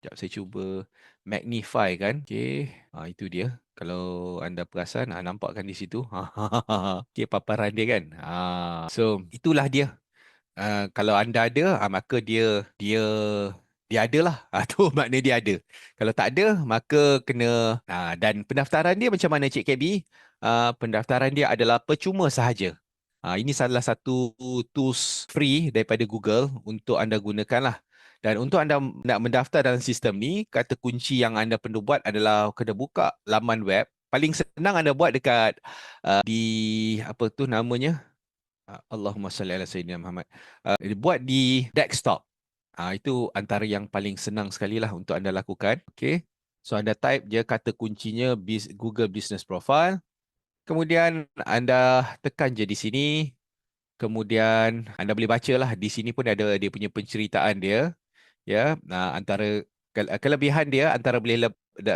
Sekejap saya cuba magnify kan. Okey, itu dia. Kalau anda perasan, nampak kan di situ? Okey, paparan dia kan. So itulah dia. Kalau anda ada, maka dia ada lah. Tu makna dia ada. Kalau tak ada, maka kena. Dan pendaftaran dia macam mana, Cik KB? Pendaftaran dia adalah percuma sahaja. Ini salah satu tools free daripada Google untuk anda gunakan lah. Dan untuk anda nak mendaftar dalam sistem ni, kata kunci yang anda perlu buat adalah kena buka laman web. Paling senang anda buat dekat di apa tu namanya? Allahumma salli ala Sayyidina Muhammad. Buat di desktop. Itu antara yang paling senang sekali lah untuk anda lakukan. Okay. So anda type je kata kuncinya Google Business Profile. Kemudian anda tekan je di sini. Kemudian anda boleh baca lah. Di sini pun ada dia punya penceritaan dia. Ya, antara kelebihan dia antara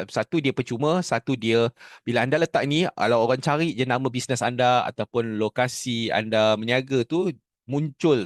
satu dia percuma, satu dia bila anda letak ni, kalau orang cari je nama bisnes anda ataupun lokasi anda meniaga tu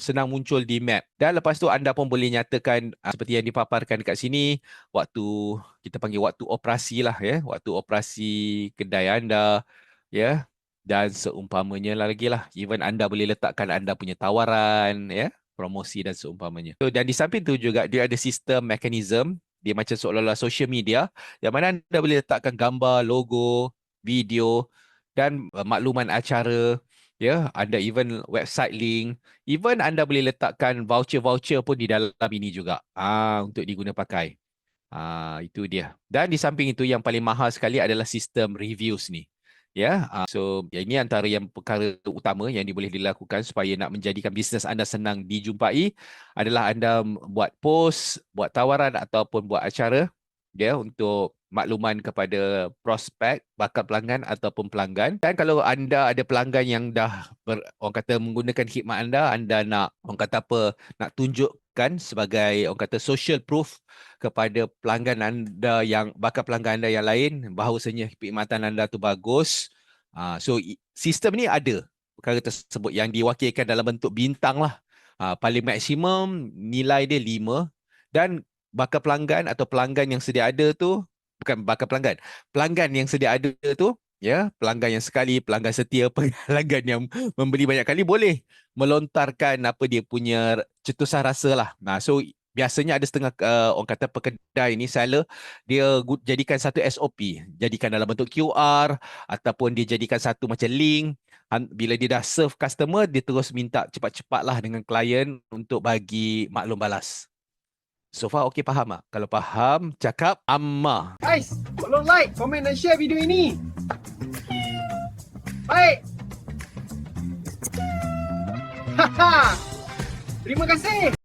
senang muncul di map. Dan lepas tu anda pun boleh nyatakan seperti yang dipaparkan kat sini, waktu kita panggil waktu operasi lah ya, waktu operasi kedai anda ya. Dan seumpamanya lagi lah, even anda boleh letakkan anda punya tawaran ya, promosi dan seumpamanya. So, dan di samping tu juga dia ada sistem mekanisme, dia macam seolah-olah social media yang mana anda boleh letakkan gambar, logo, video dan makluman acara, ya, anda even website link, even anda boleh letakkan voucher-voucher pun di dalam ini juga. Untuk diguna pakai. Itu dia. Dan di samping itu yang paling mahal sekali adalah sistem reviews ni. Ya, so ini antara yang perkara utama yang boleh dilakukan supaya nak menjadikan bisnes anda senang dijumpai adalah anda buat post, buat tawaran ataupun buat acara ya untuk makluman kepada prospek, bakal pelanggan ataupun pelanggan. Dan kalau anda ada pelanggan yang dah orang kata menggunakan khidmat anda, anda nak orang kata apa, nak tunjukkan sebagai orang kata social proof kepada pelanggan anda yang bakal pelanggan anda yang lain bahawasanya perkhidmatan anda tu bagus. So sistem ni ada perkara tersebut yang diwakilkan dalam bentuk bintang lah. Paling maksimum nilai dia 5 dan bakal pelanggan atau pelanggan yang sedia ada tu, bukan bakal pelanggan, pelanggan yang sedia ada tu, ya, pelanggan yang sekali, pelanggan setia, pelanggan yang membeli banyak kali boleh melontarkan apa dia punya cetusan rasa lah. So biasanya ada setengah orang kata pekedai ni seller dia jadikan satu SOP, jadikan dalam bentuk QR ataupun dia jadikan satu macam link. Bila dia dah serve customer, dia terus minta cepat-cepatlah dengan klien untuk bagi maklum balas. So far okey, faham tak? Kalau faham, cakap amma. Guys, tolong like, komen dan share video ini. Baik. Haha. Terima kasih.